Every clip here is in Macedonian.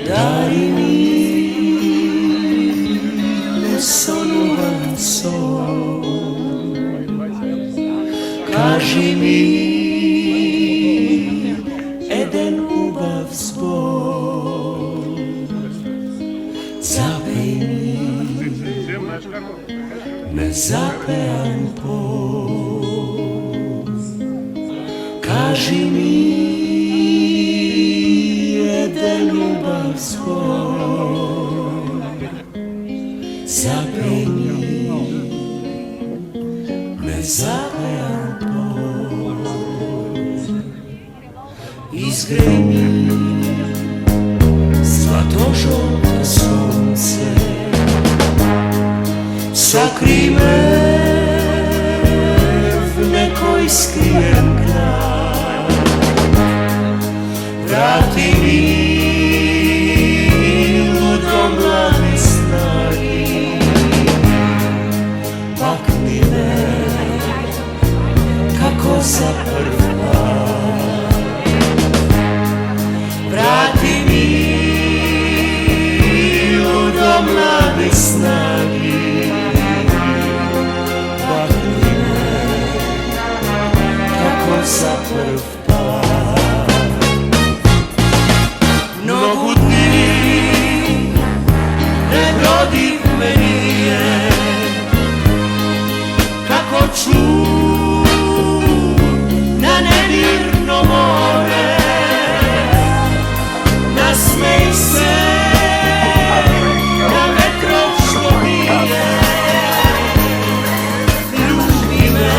Дари ми несонуван сон, кажи ми еден убав збор, запеј ми незапеан пов, кажи ми еден убав збор, запеј ми незапеан пов, изгреј ми злато-жолто сонце, сокри ме в некој скриен крај, врати ми до млади снаги, пакни ме како за прв пат, врати ми до млади снаги, пакни ме како за прв пат. Многу дни пребродивме ние, како чуд на немирно море, насмеј се на ветров што бие, љуби ме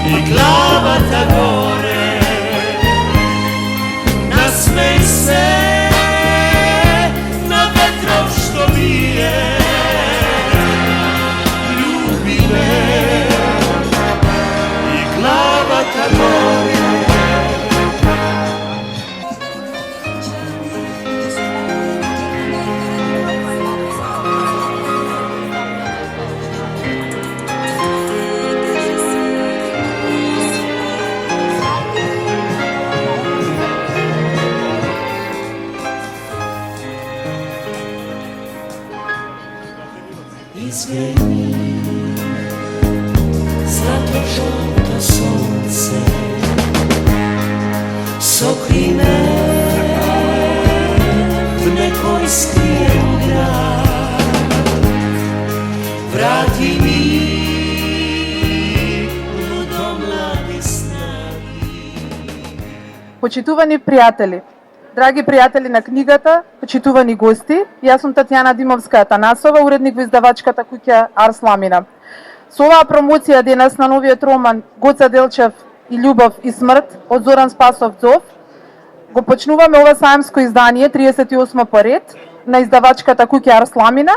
и главата горе, насмеј се на ветров што бие, љуби ме и главата горе. Изгреј ми злато-жолто сонце, сокри ме в некој скриен крај, врати ми до млади снаги. Почитувани пријатели, драги пријатели на книгата, почитувани гости, јас сум Татјана Димовска-Атанасова, уредник во издавачката куќа Арс Ламина. Со оваа промоција денес на новиот роман Гоца Делчев и љубов и смрт од Зоран Спасов Зов, го почнуваме ова саемско издание 38 по ред на издавачката куќа Арс Ламина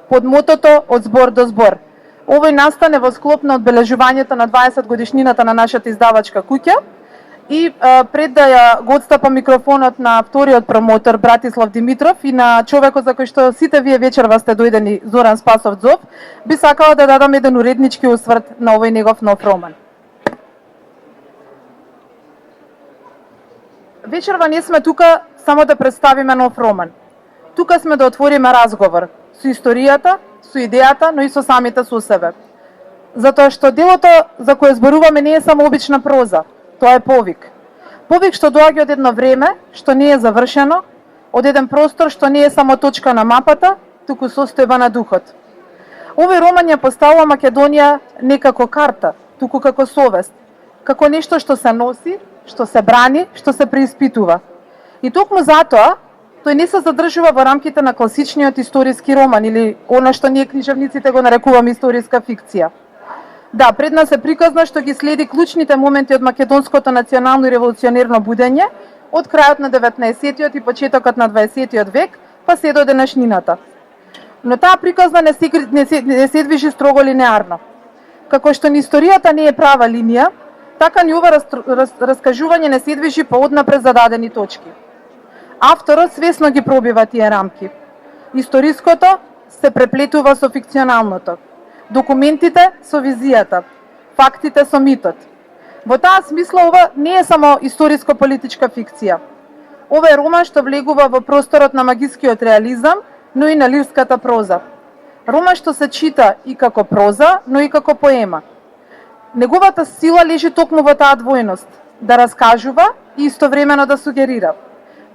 под мотото од збор до збор. Овој настане во склоп на одбележувањето на 20 годишнината на нашата издавачка куќа. И пред да ја го отстапам микрофонот на вториот промотор Братислав Димитров и на човекот за кој што сите вие вечерва сте дојдени, Зоран Спасов Зов, би сакала да дадам еден уреднички осврт на овој негов нов роман. Вечерва не сме тука само да представиме нов роман. Тука сме да отвориме разговор со историјата, со идејата, но и со самите со себе. Затоа што делото за кое зборуваме не е само обична проза, тоа е повик. Повик што доаѓа од едно време, што не е завршено, од еден простор што не е само точка на мапата, туку состојба на духот. Овој роман ја поставува Македонија не како карта, туку како совест, како нешто што се носи, што се брани, што се преиспитува. И токму затоа, тој не се задржува во рамките на класичниот историски роман или она што ние книжевниците го нарекуваме историска фикција. Да, пред нас е приказна што ги следи клучните моменти од македонското национално и револуционерно будење од крајот на 19-тиот и почетокот на 20-тиот век, па се до денешнината. Но таа приказна не се движи строго линеарно. Како што ни историјата не е права линија, така ни ова раскажување не се движи по однапред зададени точки. Авторот свесно ги пробива тие рамки. Историското се преплетува со фикционалното, документите со визијата, фактите со митот. Во таа смисла ова не е само историско-политичка фикција. Ова е роман што влегува во просторот на магискиот реализам, но и на лирската проза. Роман што се чита и како проза, но и како поема. Неговата сила лежи токму во таа двојност, да раскажува и истовремено да сугерира,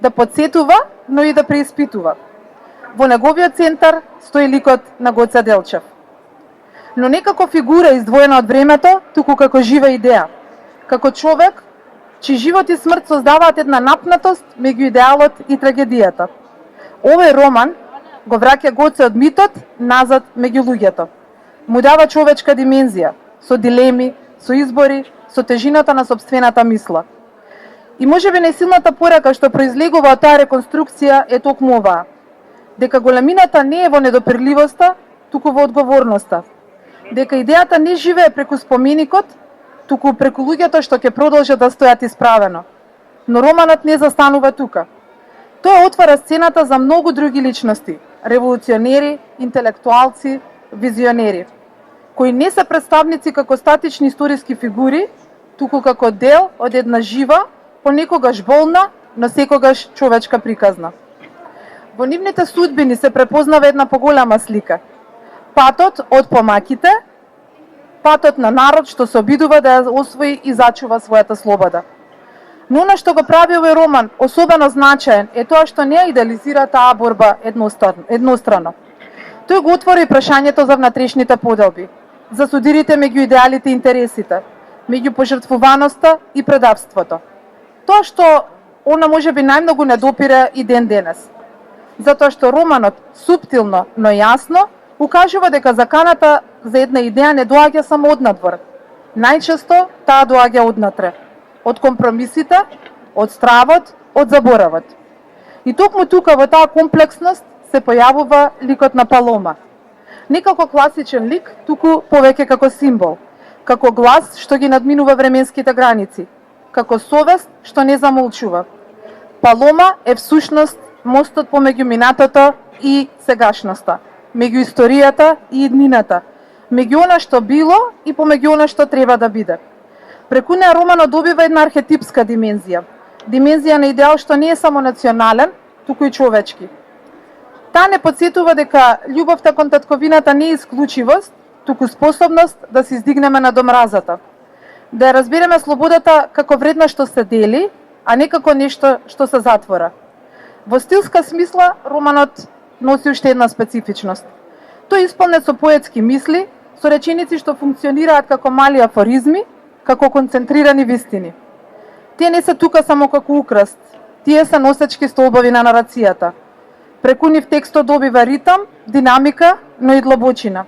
да подсетува, но и да преиспитува. Во неговиот центар стои ликот на Гоце Делчев. Но не како фигура издвоена од времето, туку како жива идеја, како човек чиј живот и смрт создаваат една напнатост меѓу идеалот и трагедијата. Овој роман го враќа Гоце од митот назад меѓу луѓето. Му дава човечка димензија, со дилеми, со избори, со тежината на сопствената мисла. И можеби најсилната порака што произлегува од таа реконструкција е токму оваа. Дека големината не е во недопирливоста, туку во одговорноста. Дека идејата не живее преку споменикот, туку преку луѓето што ќе продолжат да стојат исправено. Но романот не застанува тука. Тој отвара сцената за многу други личности, револуционери, интелектуалци, визионери, кои не се представници како статични историски фигури, туку како дел од една жива, понекогаш болна, но секогаш човечка приказна. Во нивните судбини се препознава една поголема слика. Патот од помаките, патот на народ што се обидува да ја освои и зачува својата слобода. Но она што го прави овој роман особено значаен е тоа што не идеализира таа борба еднострано. Тој го отвори прашањето за внатрешните поделби, за судирите меѓу идеалите и интересите, меѓу пожртвуваноста и предавството. Тоа што она можеби најмногу не допира и ден денес. Затоа што романот суптилно, но јасно укажува дека заканата за една идеја не доаѓа само однадвор. Најчесто таа доаѓа однатре, од компромисите, од стравот, од заборавот. И токму тука во таа комплексност се појавува ликот на Палома. Не како класичен лик, туку повеќе како символ, како глас што ги надминува временските граници, како совест што не замолчува. Палома е всушност мостот помеѓу минатото и сегашноста, меѓу историјата и иднината, меѓу она што било и помеѓу она што треба да биде. Преку неа романот добива една архетипска димензија, димензија на идеал што не е само национален, туку и човечки. Таа не подсетува дека љубовта кон татковината не е исклучивост, туку способност да се издигнеме над омразата, да ја разбереме слободата како вредна што се дели, а не како нешто што се затвора. Во стилска смисла, романот носи уште една специфичност. Тој исполнет со поетски мисли, со реченици што функционираат како мали афоризми, како концентрирани вистини. Тие не се тука само како украст, тие се носечки столбови на нарацијата. Преку нив текстот добива ритам, динамика, но и длабочина.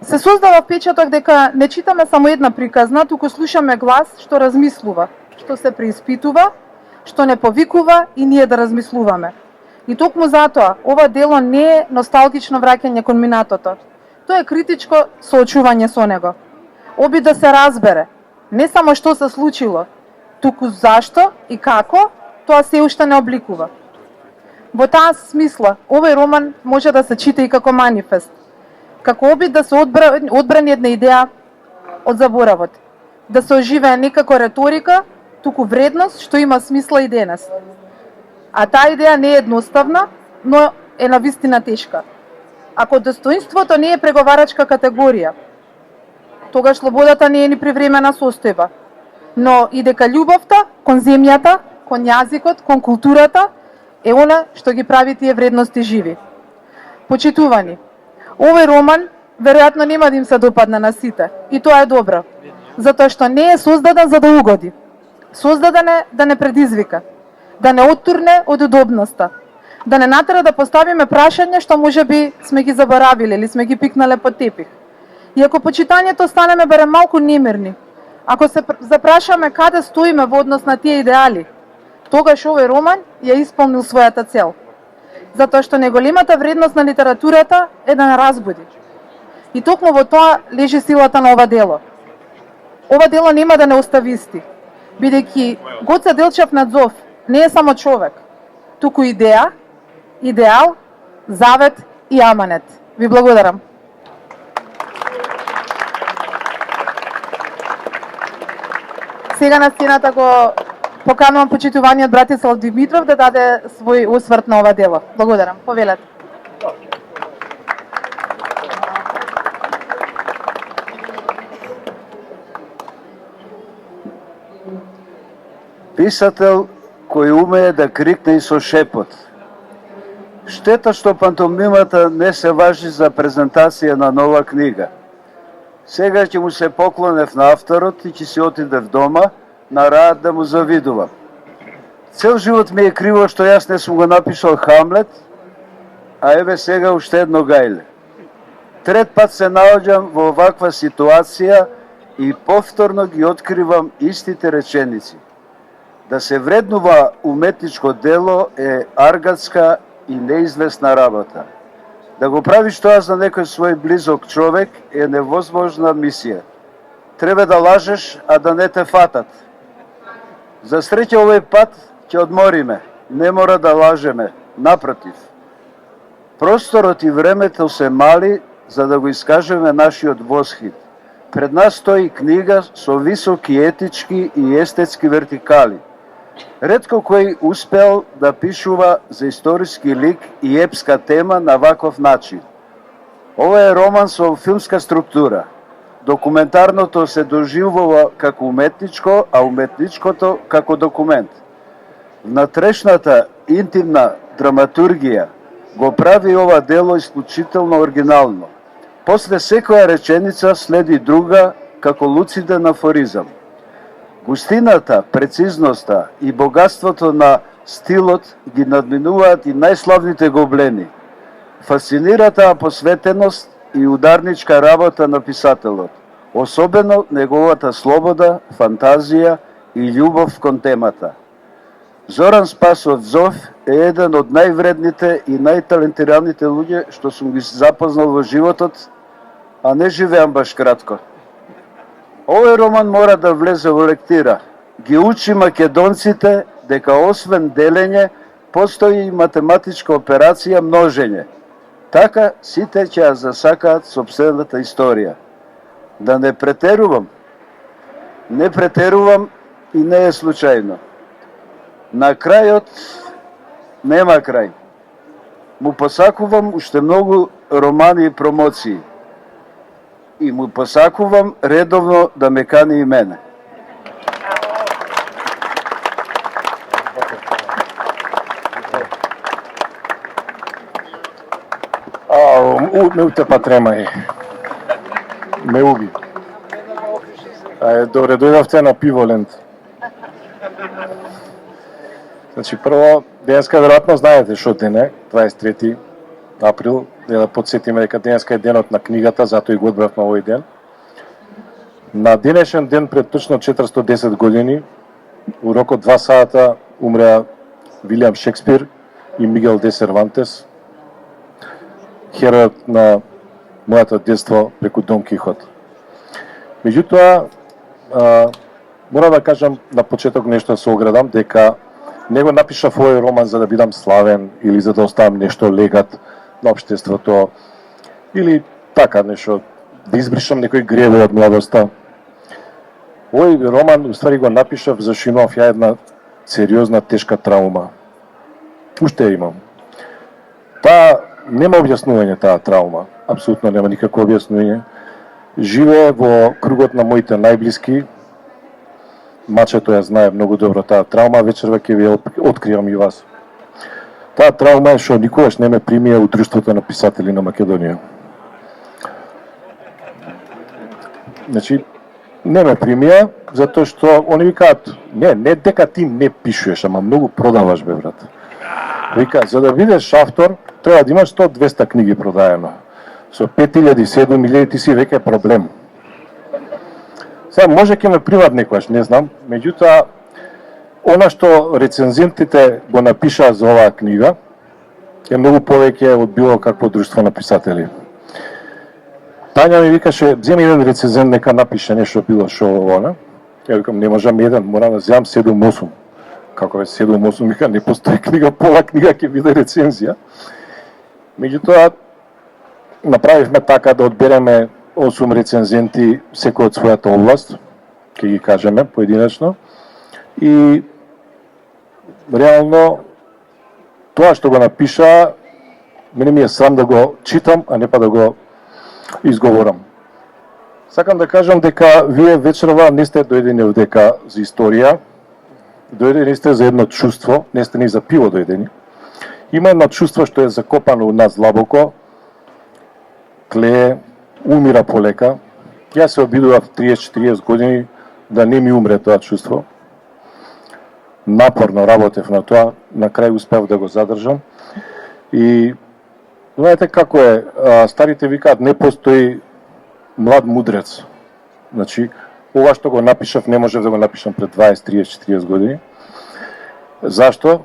Се создава впечаток дека не читаме само една приказна, туку слушаме глас што размислува, што се преиспитува, што не повикува и ние да размислуваме. И токму затоа, ова дело не е носталгично враќање кон минатото. Тоа е критичко соочување со него. Обид да се разбере, не само што се случило, туку зашто и како тоа се уште не обликува. Во таа смисла, овој роман може да се чита и како манифест, како обид да се одбрани една идеја од заборавот, да се оживее не како реторика, туку вредност што има смисла и денес. А таа идеја не е едноставна, но е навистина тешка. Ако достоинството не е преговарачка категорија, тогаш слободата не е ни привремена состојба, но и дека љубовта кон земјата, кон јазикот, кон културата е она што ги прави тие вредности живи. Почитувани, овој роман веројатно нема да им се допадне на сите, и тоа е добро, затоа што не е создаден за да угоди. Создаден е да не предизвика, да не оттурне од удобноста, да не натера да поставиме прашања што можеби сме ги заборавиле или сме ги пикнале под тепих. И ако по читањето станеме барем малку немирни, ако се запрашаме каде стоиме во однос на тие идеали, тогаш овој роман ја исполнил својата цел. Затоа што неголемата вредност на литературата е да не разбуди. И токму во тоа лежи силата на ова дело. Ова дело нема да не остави исти, бидејќи Гоце Делчев на Зов не е само човек, туку идеја, идеал, завет и аманет. Ви благодарам. Сега на сцената го поканувам почитуваниот Братислав Димитров да даде свој осврт на ова дело. Благодарам. Повелете. Писател кој умее да крикне и со шепот. Штета што пантомимата не се важи за презентација на нова книга. Сега ќе му се поклонев на авторот и ќе си отидев дома, на раат да му завидувам. Цел живот ми е криво што јас не сум го напишал Хамлет, а еве сега уште едно гајле. Трет пат се наоѓам во оваква ситуација и повторно ги откривам истите реченици. Да се вреднува уметничко дело е аргатска и неизвестна работа. Да го правиш тоа за некој свој близок човек е невозможна мисија. Треба да лажеш, а да не те фатат. За среќа овој пат ќе одмориме, не мора да лажеме, напротив. Просторот и времето се мали за да го искажеме нашиот восхит. Пред нас стои книга со високи етички и естетски вертикали. Ретко кој успел да пишува за историски лик и епска тема на ваков начин. Ова е роман со филмска структура. Документарното се доживува како уметничко, а уметничкото како документ. Внатрешната интимна драматургија го прави ова дело исклучително оригинално. После секоја реченица следи друга како луциден афоризам. Густината, прецизноста и богатството на стилот ги надминуваат и најславните гоблени. Фасцинира таа посветеност и ударничка работа на писателот, особено неговата слобода, фантазија и љубов кон темата. Зоран Спасов Зов е еден од највредните и најталентираните луѓе што сум ги запознал во животот, а не живеам баш кратко. Овој роман мора да влезе во лектира. Ги учи македонците дека освен делење, постои и математичка операција множење. Така сите ќе ја засакаат сопствената историја. Да не претерувам. Не претерувам и не е случајно. На крајот нема крај. Му посакувам уште многу романи и промоции. И му посакувам редовно да ме кани и мене. Ме утепа трема е. Ме уби. Добре, дојдовте на Пиволенд. Значи, прво, денеска веројатно знаете што ден е, 23 април, да подсетиме дека денеска е денот на книгата, затоа и го одбравме овој ден. На денешен ден пред точно 410 години, у рокот 2 сата, умреа Вилијам Шекспир и Мигел де Сервантес, херојот на моето детство преку Дон Кихот. Меѓутоа, мора да кажам на почеток нешто се оградам, дека не го напишав овој роман за да бидам славен или за да оставам нешто легат на општеството или така нешто, да избришам некои гревови од младоста. Овој роман уствари го напишав зашто имав ја една сериозна тешка травма. Уште имам. Таа нема објаснување таа травма, апсолутно нема никакво објаснување. Живее во кругот на моите најблиски. Мачето ја знае многу добро таа травма, вечерва ќе ви откривам и вас. Таа травма е што никогаш не ме примија у Друштвото на писатели на Македонија. Значи, не ме примија, затоа што они викаат, не дека ти не пишуваш, ама многу продаваш, бе, брат. Вика, за да бидеш автор, треба да имаш 100-200 книги продаено. Со 5000-7000 ти си веќе проблем. Сега, може ќе ме примат некојаш, не знам, меѓутоа, она што рецензентите го напишаа за оваа книга е многу повеќе од било какво друштво на писатели. Тања ми викаше, земи еден рецензент нека напише нешто било шо она. Ја викам, не можам еден, морам да земам 7-8. Како е 7-8, вика, не постои книга, пола книга ќе биде рецензија. Меѓутоа, направивме така да одбереме 8 рецензенти секој од својата област, ќе ги кажеме поединечно, и реално тоа што го напиша, мене ми е срам да го читам, а не па да го изговорам. Сакам да кажам дека вие вечерва не сте дојдени овдека за историја, дојдени сте за едно чувство, не сте ни за пиво дојдени. Има едно чувство што е закопано у нас длабоко, тлее, умира полека. Јас се обидував 30-40 години да не ми умре тоа чувство. Напорно работев на тоа, на крај успев да го задржам. И знаете како е, старите викаат не постои млад мудрец. Значи, ова што го напишав не можев да го напишам пред 20, 30, 40 години. Зашто?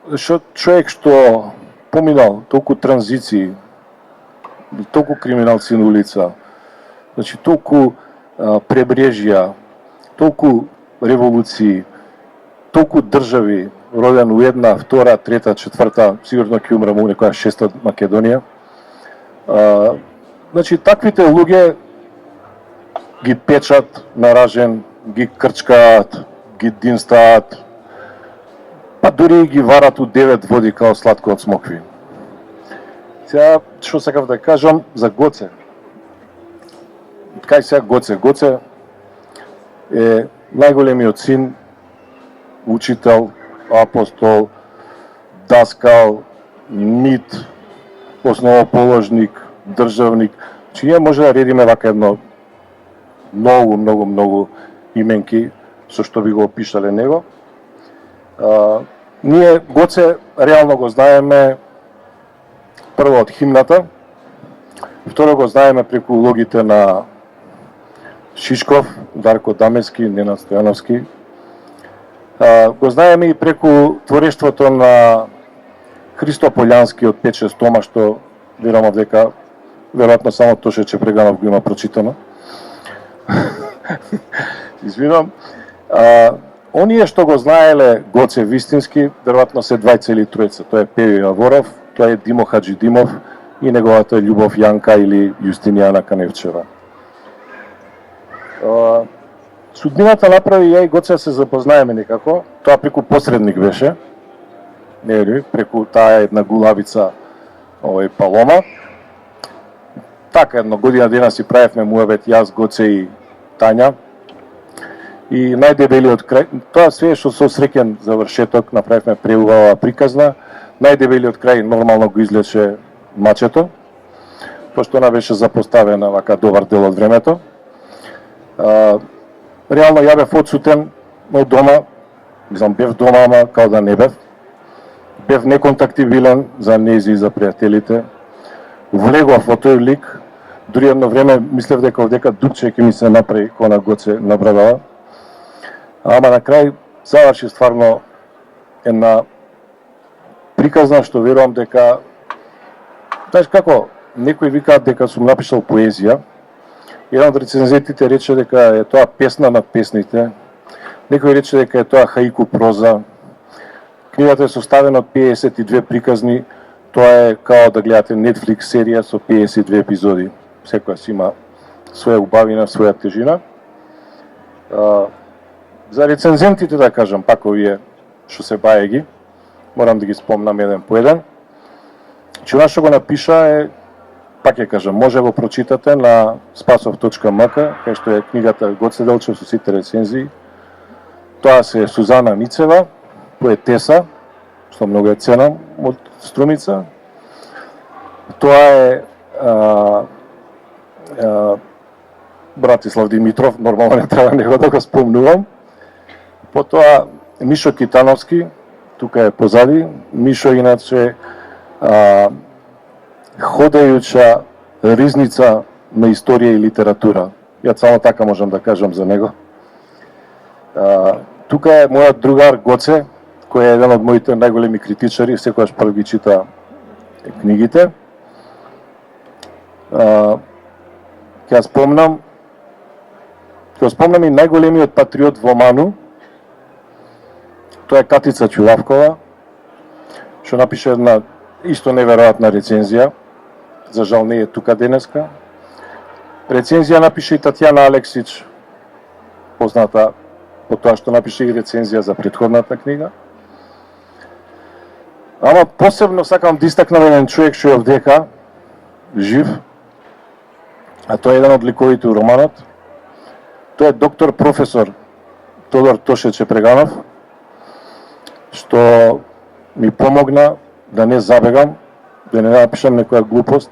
Зашто човек што поминал толку транзиции, толку криминалци на улица, значи толку пребрежја, толку револуции, толку држави, роден у една, втора, трета, четврта, сигурно ќе умрам у некоја шеста Македонија. Значи, таквите луѓе ги печат на ражен, ги крчкаат, ги динстаат, па дури ги варат у 9 води као сладко од смокви. Сега, што сакав да кажам за Гоце. Кај сега Гоце? Гоце е најголемиот син, учител, апостол, даскал, мит, основоположник, државник. Че ние може да редиме вака едно многу именки со што би го опишале него. Ние Гоце реално го знаеме прво од химната, второ го знаеме преку улогите на Шишков, Дарко Дамески, Ненад Стојановски. Го знаеме и преку творештвото на Христо Полјански од 5-6 тома, што верувам дека веројатно само Тоше Чепреганов го има прочитано. Извинувам. Оние што го знаеле Гоце вистински, веројатно се двајца или тројца. Тоа е Пејо Јаворов, тоа е Димо Хаджидимов и неговата љубов Јанка или Јустинијана Каневчева. Судбината направи ја и Гоце се запознаеме некако, тоа преку посредник беше, нели, преку таа една гулавица Палома. Така едно година дена си правевме муабет јас, Гоце и Тања. И најдебелиот крај, тоа све што со среќен завршеток направивме преубава приказна, најдебелиот крај нормално го излече мачето, пошто она беше запоставена вака добар дел од времето. Реално ја бев одсутен од дома, мислам бев дома, ама као да не бев. Бев неконтактибилен за нејзи и за пријателите. Влегов во тој лик, дури едно време мислев дека овдека дупче ќе ми се направи кога на Гоце на брадава. Ама на крај заврши стварно една приказна што верувам дека, знаеш како, некои викаат дека сум напишал поезија. Еден од рецензентите рече дека е тоа песна над песните. Некој рече дека е тоа хаику проза. Книгата е составена од 52 приказни. Тоа е као да гледате Netflix серија со 52 епизоди. Секоја си има своја убавина, своја тежина. За рецензентите да кажам, пак овие што се баеги, морам да ги спомнам еден по еден. Че она што го напиша е, пак ја кажам, може го прочитате на spasov.mk, кај што е книгата Гоце Делчев со сите рецензии. Тоа се Сузана Мицева, поетеса, што многу е ценам од Струмица. Тоа е Братислав Димитров, нормално не треба него да го спомнувам. Потоа Мишо Китановски, тука е позади. Мишо иначе ходајуча ризница на историја и литература. Ја само така можам да кажам за него. Тука е мојот другар Гоце, кој е еден од моите најголеми критичари, секогаш прв ги чита книгите. Ќе спомнам и најголемиот патриот во Ману. Тоа е Катица Ќулавкова, што напише една исто неверојатна рецензија. За жал не е тука денеска. Рецензија напише и Татјана Алексич, позната по тоа што напише и рецензија за претходната книга. Ама посебно сакам да истакнам еден човек што е овдека, жив, а тој е еден од ликовите у романот. Тој е доктор професор Тодор Тошече Преганов, што ми помогна да не забегам, да не напишам некоја глупост,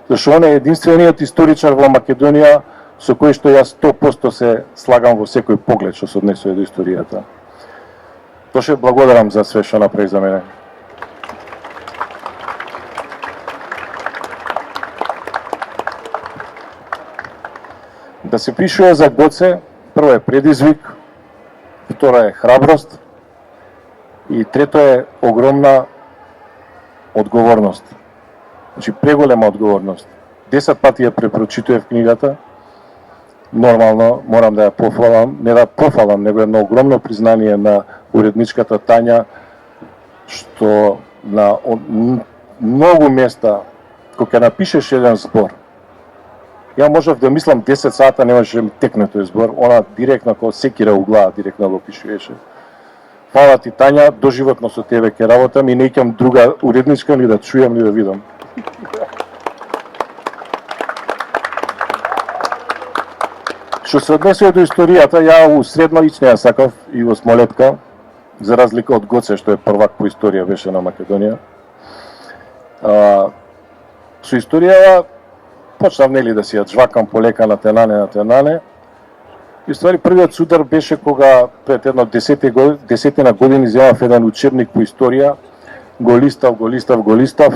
зашто он е единствениот историчар во Македонија со кој што јас 100% се слагам во секој поглед што се однесува до историјата. Тоше, благодарам за све што направи за мене. Да се пишува за Гоце, прво е предизвик, второ е храброст и трето е огромна одговорност. Значи, преголема одговорност. 10 пати ја препрочитував книгата. Нормално, морам да ја пофалам, не да пофалам, него е на огромно признание на уредничката Тања, што на многу места, кога ќе напишеш еден збор, ја можев да мислам 10 сата, немаше да ми текне тој збор, она директно, како секира у глава, директно го пишуваше. Фала ти, Тања, доживотно со тебе ќе работам и не икам друга уредничка ни да чујам, ни да видам. Што се однесува до историјата, ја у средно ич не ја сакав и во Смолетка, за разлика од Гоце, што е првак по историја беше на Македонија. Со историјава почнав нели да си ја джвакам полека на тенане. И ствари првиот судар беше кога пред едно 10 години земав еден учебник по историја, го листав.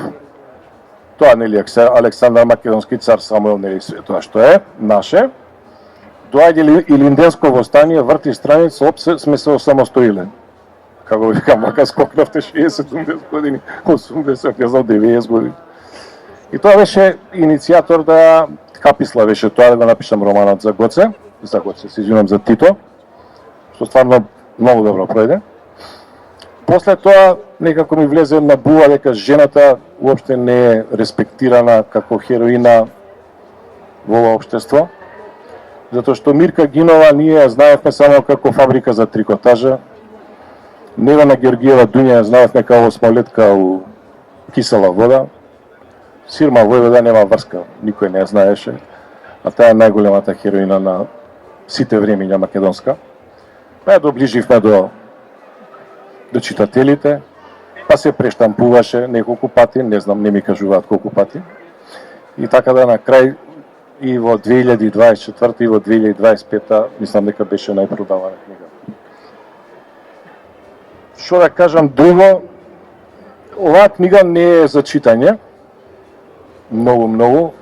Тоа нели Александар Македонски, цар Самуил, нели све тоа што е наше. Доаѓа Илинденско востание, врти страница, сме се осамостоиле. Како викам, мака скокнавте 60-70 години, 80, не знам, 90 години. И тоа беше иницијатор да каписла беше тоа да го напишам романот за Гоце, се извинам за Тито, што стварно многу добро пројде. После тоа некако ми влезе на бува дека жената уопште не е респектирана како хероина во ова општество. Затоа што Мирка Гинова ние ја знаевме само како фабрика за трикотажа. Невена Георгиева Дуња ја знаевме како Смолетка у кисела вода. Сирма Војвода нема врска, никој не ја знаеше, а таа е најголемата хероина на сите времиња македонска. Па ја доближивме до читателите, па се прештампуваше неколку пати, не знам, не ми кажуваат колку пати. И така да на крај и во 2024 и во 2025 мислам дека беше најпродавана книга. Што да кажам друго, оваа книга не е за читање, многу,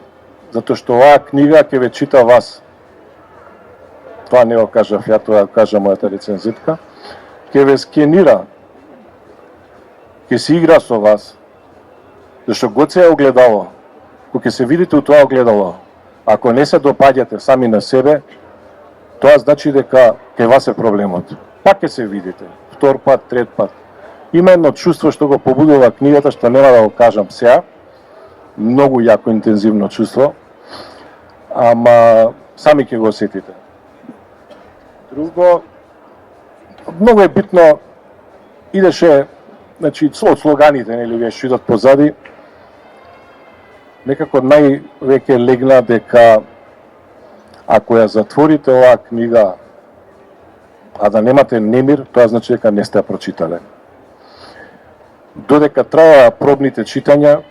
затоа што оваа книга ќе ве чита вас. Тоа не го кажав ја, тоа го кажа мојата рецензитка. Ќе ве скенира, ќе се игра со вас, зашто Гоце е огледало. Кога ќе се видите у тоа огледало, ако не се допаѓате сами на себе, тоа значи дека кај вас е проблемот. Пак ќе се видите, втор пат, трет пат. Има едно чувство што го побудува книгата, што нема да го кажам сега, многу јако интензивно чувство, ама сами ќе го осетите. Друго, многу е битно, идеше, значи, од слоганите, нели, вие што идат позади, некако највеќе легна дека ако ја затворите оваа книга, а да немате немир, тоа значи дека не сте ја прочитале. Додека траја пробните читања,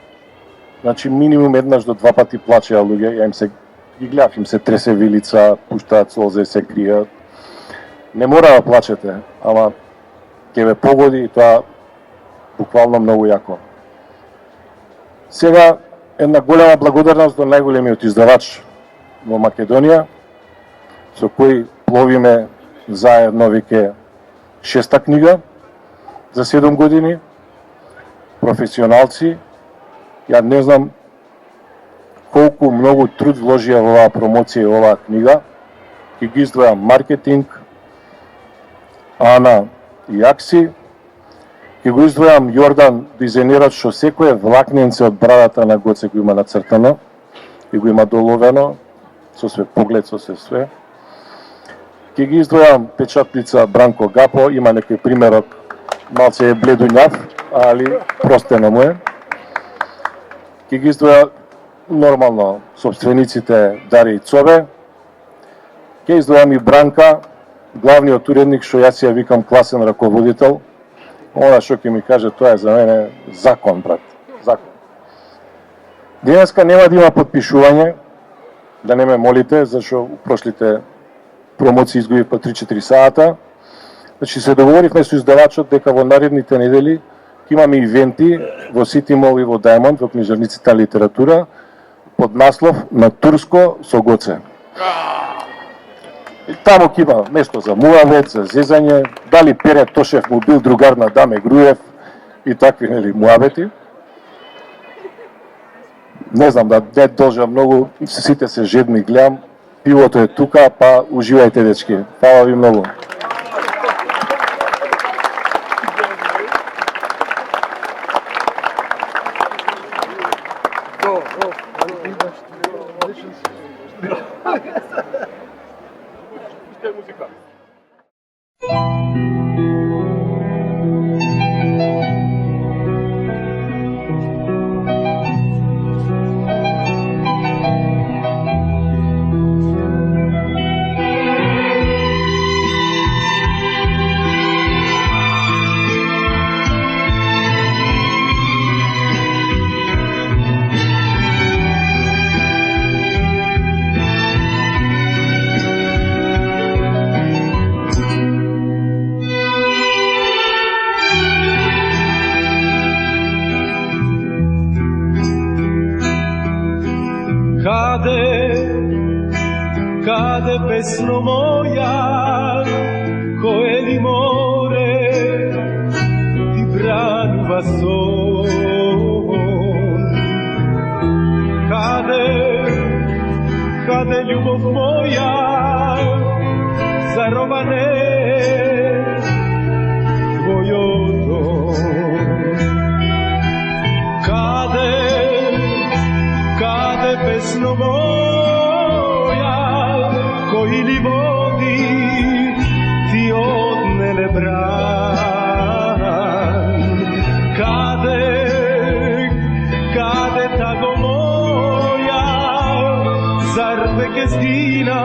значи минимум еднаш до 2 пати плачеа луѓе, ја им се ги гледав, им се тресе вилица, пуштаат солзе, се кријат. Не мора да плачете, ама ќе ве погоди и тоа буквално многу јако. Сега една голема благодарност до најголемиот издавач во Македонија, со кој пловиме заедно веќе 6-та книга за 7 години, професионалци. Ја не знам колку многу труд вложија во оваа промоција и оваа книга. Ќе ги издвојам маркетинг, Ана и Акси, ќе го издвојам Јордан, дизајнерот што секое влакненце од брадата на Гоце го има нацртано и го има доловено, со све поглед, со све. Ќе ги издвојам печатница Бранко Гапо, има некој примерок малце е бледуњав, али простено му е. Ке ги издвоја нормално собствениците Даре и Цобе. Ке издвојам и Бранка, главниот уредник, што јас ја викам класен раководител. Она што ќе ми каже, тоа е за мене закон, брат. Закон. Денеска нема да има подпишување, да не ме молите, зашто у прошлите промоции изгубив по 3-4 сата. Значи се договоривме со издавачот дека во наредните недели ќе имаме ивенти во Сити Мол и во Дајмонд, во книжарниците на литература, под наслов На турско со Гоце. И таму ќе има место за муавет, за зезање, дали Пере Тошев му бил другар на Даме Груев и такви, нели, муавети. Не знам, да не должам многу, сите се жедни, гледам, пивото е тука, па уживајте, дечки. Фала ви многу. Cade pesno moja, koje li more ti branuva son. Cade ljubov moja, zarovane tvojodom. Cade pesno moja, koji li vodi ti odnele bran. Cade tago moja, zar veke zdina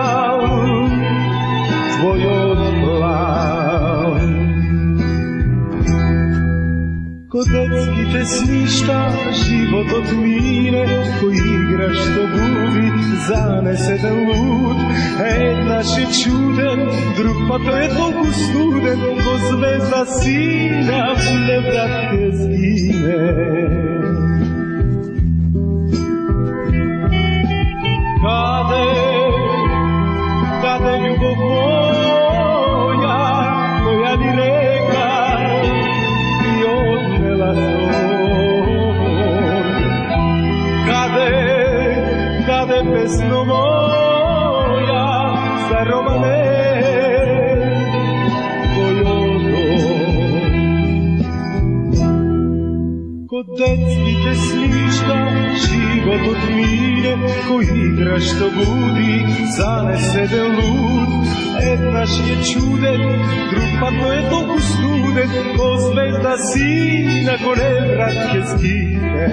tvoj odplan. Ko detski te sništa, život odmine, ko igraš to budi, zanese ten lud. Naš je čuden, drug pa to je toliko studen, ko zvezda sina ne vratke zgine. Kade ljubov moja, koja ni reka i odnela son. Kade pesno moja, zarovane tvojodom. Ko detski te sništa, život odmine, ko igraš to budi, zanese den lud. Naš je čuden, drug pa to je toliko studen, ko zvezda sina, ko ne vratke zgine.